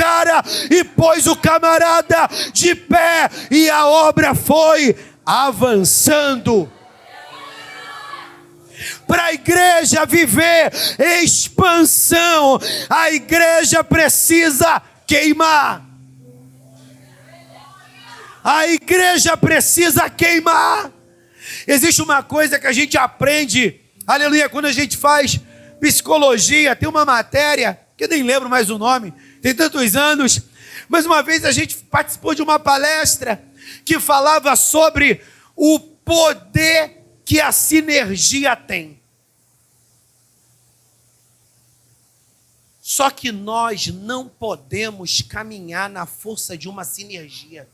e pôs o camarada de pé, e a obra foi avançando. Para a igreja viver expansão, a igreja precisa queimar. A igreja precisa queimar. Existe uma coisa que a gente aprende, aleluia, quando a gente faz psicologia, tem uma matéria, que eu nem lembro mais o nome, tem tantos anos, mas uma vez a gente participou de uma palestra que falava sobre o poder que a sinergia tem. Só que nós não podemos caminhar na força de uma sinergia.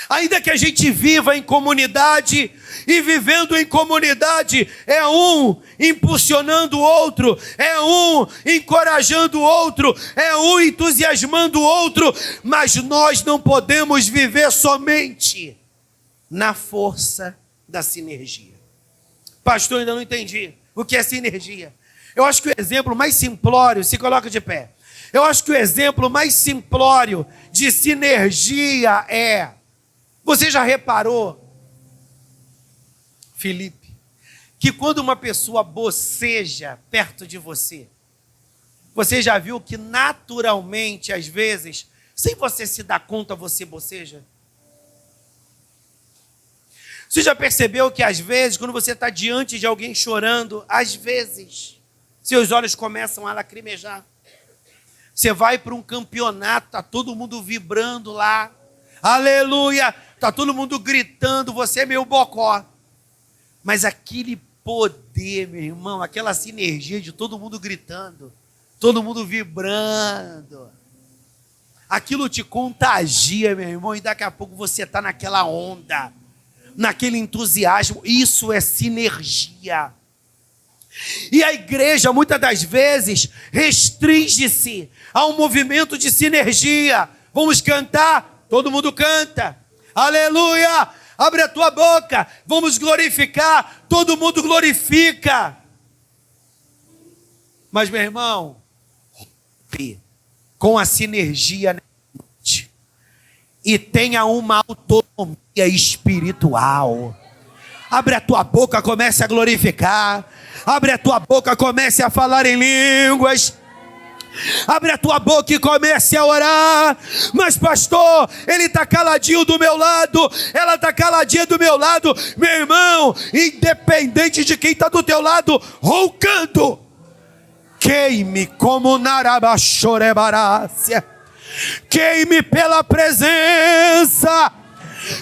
Ainda que a gente viva em comunidade, e vivendo em comunidade, é um impulsionando o outro, é um encorajando o outro, é um entusiasmando o outro, mas nós não podemos viver somente na força da sinergia. Pastor, ainda não entendi o que é sinergia. Eu acho que o exemplo mais simplório, se coloca de pé, eu acho que o exemplo mais simplório de sinergia é: você já reparou, Felipe, que quando uma pessoa boceja perto de você, você já viu que naturalmente, às vezes, sem você se dar conta, você boceja? Você já percebeu que às vezes, quando você está diante de alguém chorando, às vezes, seus olhos começam a lacrimejar? Você vai para um campeonato, está todo mundo vibrando lá, aleluia, está todo mundo gritando, você é meio bocó. Mas aquele poder, meu irmão, aquela sinergia de todo mundo gritando, todo mundo vibrando, aquilo te contagia, meu irmão, e daqui a pouco você está naquela onda, naquele entusiasmo. Isso é sinergia. E a igreja, muitas das vezes, restringe-se a um movimento de sinergia. Vamos cantar? Todo mundo canta. Aleluia! Abre a tua boca. Vamos glorificar. Todo mundo glorifica. Mas, meu irmão, rompe com a sinergia e tenha uma autonomia espiritual. Abre a tua boca, comece a glorificar. Abre a tua boca, comece a falar em línguas. Abre a tua boca e comece a orar. Mas pastor, ele está caladinho do meu lado, ela está caladinha do meu lado. Meu irmão, independente de quem está do teu lado, roncando, queime como narabachorebarácia. Queime pela presença.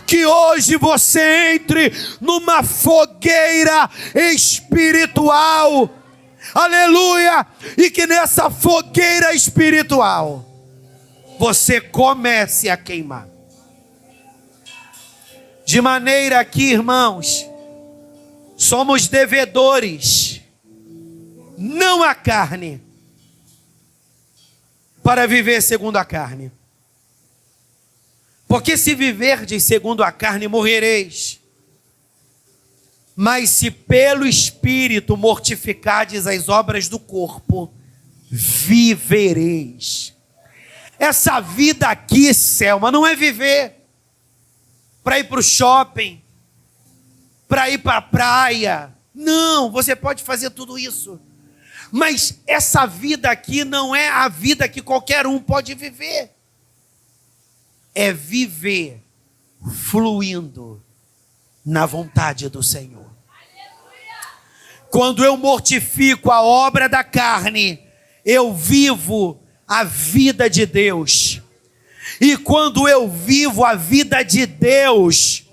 Que hoje você entre numa fogueira espiritual. Aleluia! E que nessa fogueira espiritual você comece a queimar. De maneira que, irmãos, somos devedores, não à carne, para viver segundo a carne. Porque se viverdes segundo a carne, morrereis. Mas se pelo Espírito mortificardes as obras do corpo, vivereis. Essa vida aqui, Selma, não é viver para ir para o shopping, para ir para a praia. Não, você pode fazer tudo isso. Mas essa vida aqui não é a vida que qualquer um pode viver. É viver fluindo na vontade do Senhor. Quando eu mortifico a obra da carne, eu vivo a vida de Deus. E quando eu vivo a vida de Deus,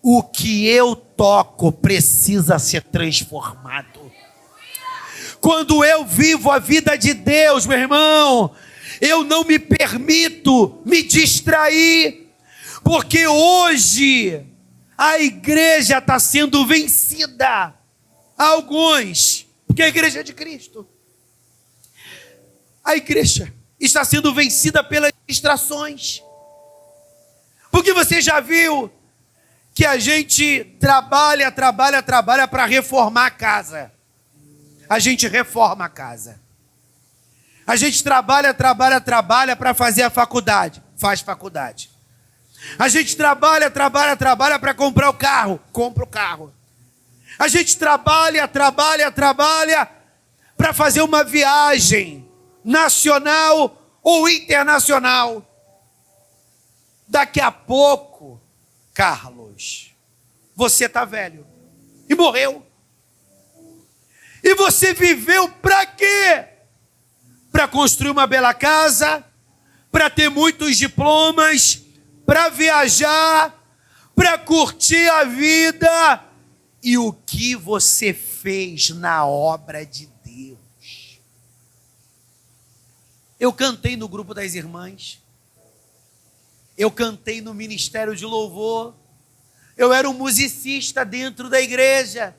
o que eu toco precisa ser transformado. Quando eu vivo a vida de Deus, meu irmão, eu não me permito me distrair, porque hoje a igreja está sendo vencida. Alguns, porque a igreja é de Cristo. A igreja está sendo vencida pelas distrações. Porque você já viu que a gente trabalha para reformar a casa. A gente reforma a casa. A gente trabalha para fazer a faculdade. Faz faculdade. A gente trabalha para comprar o carro. Compra o carro. A gente trabalha para fazer uma viagem nacional ou internacional. Daqui a pouco, Carlos, você está velho e morreu. E você viveu para quê? Para construir uma bela casa, para ter muitos diplomas, para viajar, para curtir a vida. E o que você fez na obra de Deus? Eu cantei no grupo das irmãs. Eu cantei no ministério de louvor. Eu era um musicista dentro da igreja.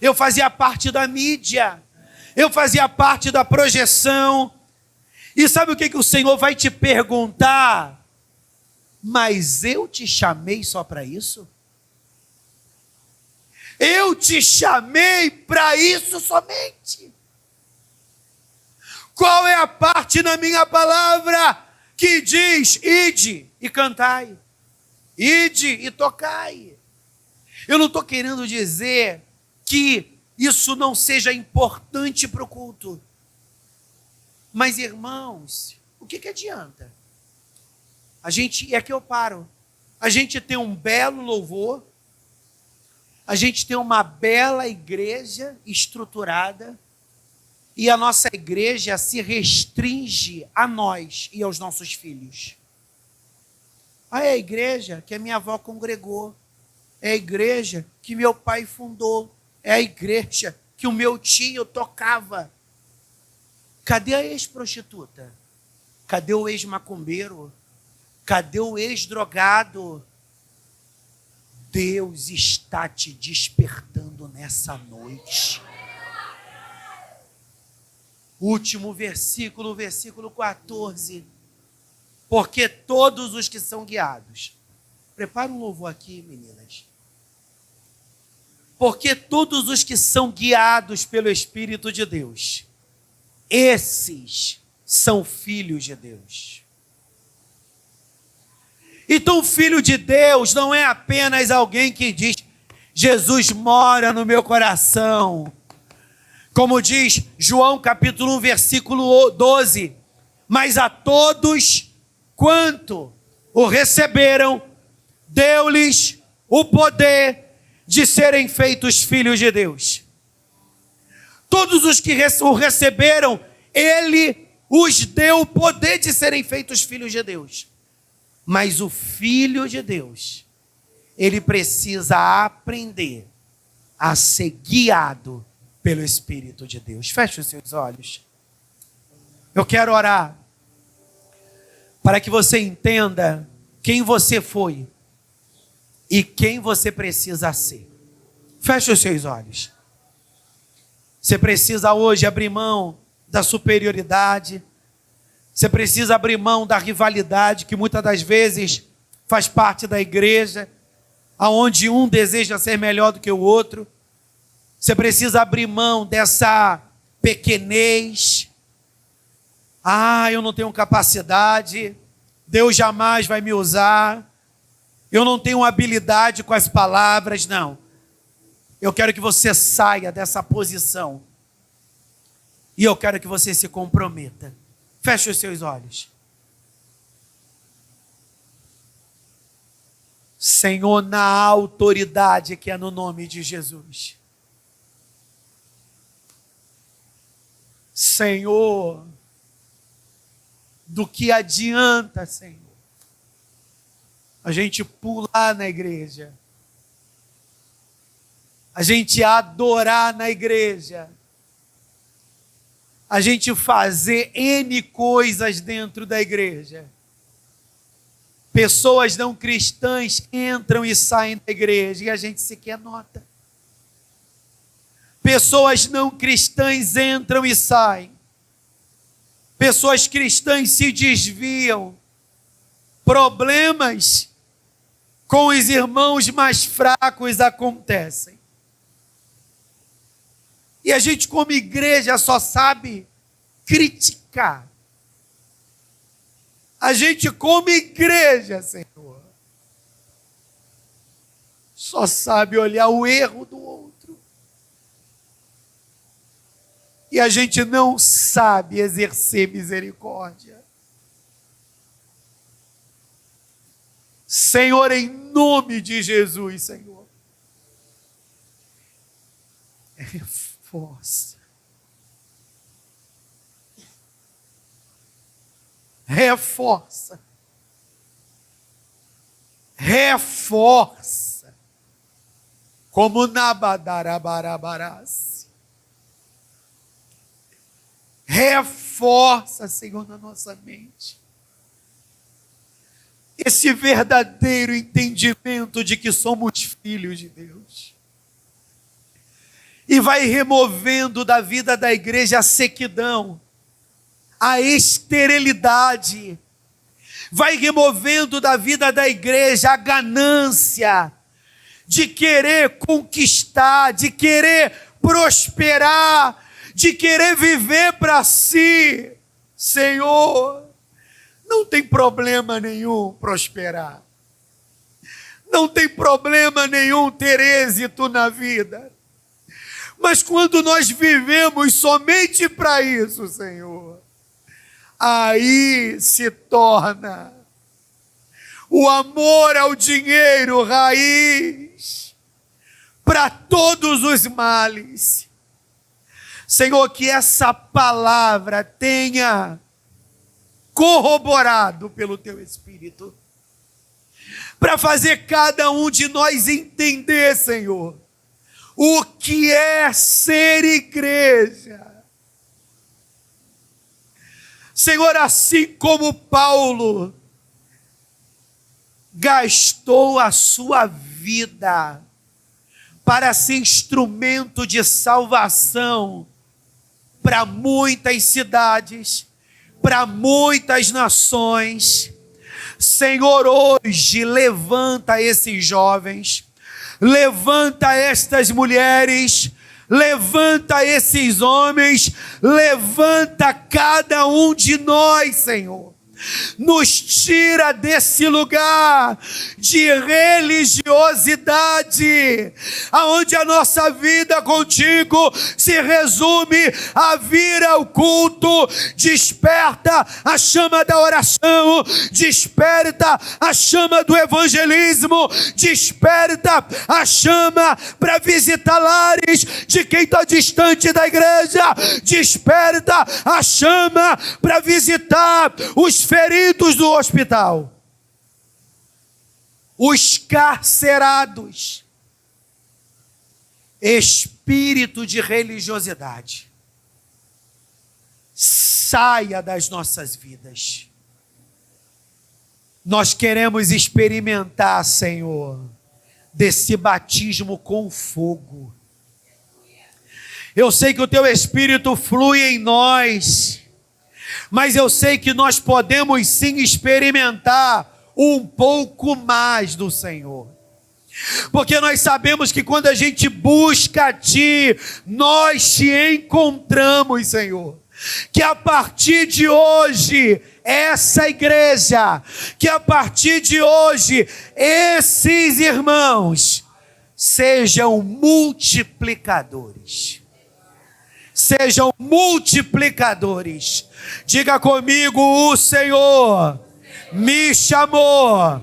Eu fazia parte da mídia. Eu fazia parte da projeção. E sabe o que o Senhor vai te perguntar? Mas eu te chamei só para isso? Eu te chamei para isso somente? Qual é a parte na minha palavra que diz: ide e cantai, ide e tocai? Eu não estou querendo dizer que isso não seja importante para o culto. Mas, irmãos, o que adianta? E aqui eu paro. A gente tem um belo louvor, a gente tem uma bela igreja estruturada, e a nossa igreja se restringe a nós e aos nossos filhos. É a igreja que a minha avó congregou, é a igreja que meu pai fundou, é a igreja que o meu tio tocava. Cadê a ex-prostituta? Cadê o ex-macumbeiro? Cadê o ex-drogado? Deus está te despertando nessa noite. Último versículo, versículo 14. Porque todos os que são guiados. Prepara um louvor aqui, meninas. Porque todos os que são guiados pelo Espírito de Deus, esses são filhos de Deus. Então, filho de Deus não é apenas alguém que diz: Jesus mora no meu coração. Como diz João capítulo 1, versículo 12. Mas a todos quanto o receberam, deu-lhes o poder de serem feitos filhos de Deus. Todos os que o receberam, ele os deu o poder de serem feitos filhos de Deus. Mas o filho de Deus, ele precisa aprender a ser guiado pelo Espírito de Deus. Feche os seus olhos. Eu quero orar para que você entenda quem você foi e quem você precisa ser. Feche os seus olhos. Você precisa hoje abrir mão da superioridade. Você precisa abrir mão da rivalidade que muitas das vezes faz parte da igreja, aonde um deseja ser melhor do que o outro. Você precisa abrir mão dessa pequenez. Eu não tenho capacidade, Deus jamais vai me usar, eu não tenho habilidade com as palavras. Não. Eu quero que você saia dessa posição. E eu quero que você se comprometa. Feche os seus olhos. Senhor, na autoridade que é no nome de Jesus. Senhor, do que adianta, Senhor, a gente pular na igreja, a gente adorar na igreja, a gente fazer N coisas dentro da igreja. Pessoas não cristãs entram e saem da igreja e a gente sequer nota. Pessoas não cristãs entram e saem. Pessoas cristãs se desviam. Problemas com os irmãos mais fracos acontecem. E a gente, como igreja, só sabe criticar. A gente, como igreja, Senhor, só sabe olhar o erro do outro. E a gente não sabe exercer misericórdia. Senhor, em nome de Jesus, Senhor, reforça. Reforça. Reforça. Como Nabadarabarabarás. Reforça, Senhor, na nossa mente esse verdadeiro entendimento de que somos filhos de Deus. E vai removendo da vida da igreja a sequidão, a esterilidade. Vai removendo da vida da igreja a ganância de querer conquistar, de querer prosperar, de querer viver para si. Senhor, não tem problema nenhum prosperar. Não tem problema nenhum ter êxito na vida. Mas quando nós vivemos somente para isso, Senhor, aí se torna o amor ao dinheiro raiz para todos os males. Senhor, que essa palavra tenha corroborado pelo Teu Espírito, para fazer cada um de nós entender, Senhor, o que é ser igreja. Senhor, assim como Paulo gastou a sua vida para ser instrumento de salvação para muitas cidades, para muitas nações, Senhor, hoje levanta esses jovens, levanta estas mulheres, levanta esses homens, levanta cada um de nós, Senhor. Nos tira desse lugar de religiosidade, aonde a nossa vida contigo se resume a vir ao culto. Desperta a chama da oração, desperta a chama do evangelismo, desperta a chama para visitar lares de quem está distante da igreja, desperta a chama para visitar os feridos do hospital, os carcerados. Espírito de religiosidade, saia das nossas vidas. Nós queremos experimentar, Senhor, desse batismo com fogo. Eu sei que o Teu Espírito flui em nós, mas eu sei que nós podemos sim experimentar um pouco mais do Senhor. Porque nós sabemos que quando a gente busca a Ti, nós Te encontramos, Senhor. Que a partir de hoje, essa igreja, que a partir de hoje, esses irmãos, sejam multiplicadores. Sejam multiplicadores. Diga comigo: o Senhor me chamou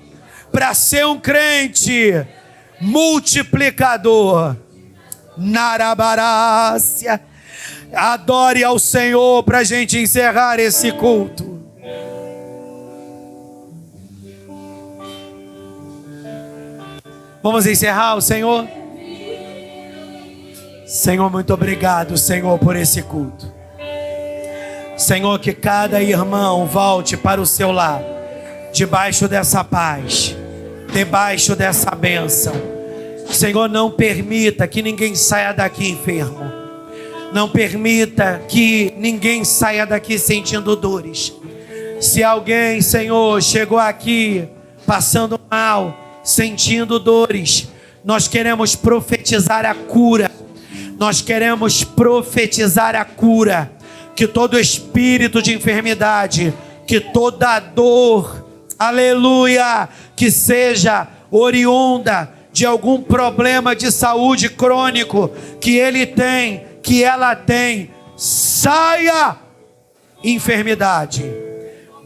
para ser um crente multiplicador. Narabarácia. Adore ao Senhor para a gente encerrar esse culto. Vamos encerrar o Senhor? Senhor, muito obrigado, Senhor, por esse culto. Senhor, que cada irmão volte para o seu lar, debaixo dessa paz, debaixo dessa bênção. Senhor, não permita que ninguém saia daqui enfermo. Não permita que ninguém saia daqui sentindo dores. Se alguém, Senhor, chegou aqui passando mal, sentindo dores, nós queremos profetizar a cura. Nós queremos profetizar a cura. Que todo espírito de enfermidade, que toda dor, aleluia, que seja oriunda de algum problema de saúde crônico que ele tem, que ela tem, saia enfermidade,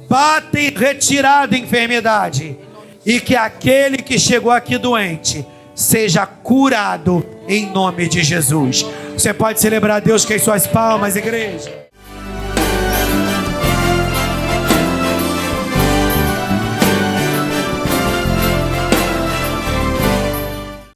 bata em retirada enfermidade, e que aquele que chegou aqui doente seja curado em nome de Jesus. Você pode celebrar a Deus com as suas palmas, igreja.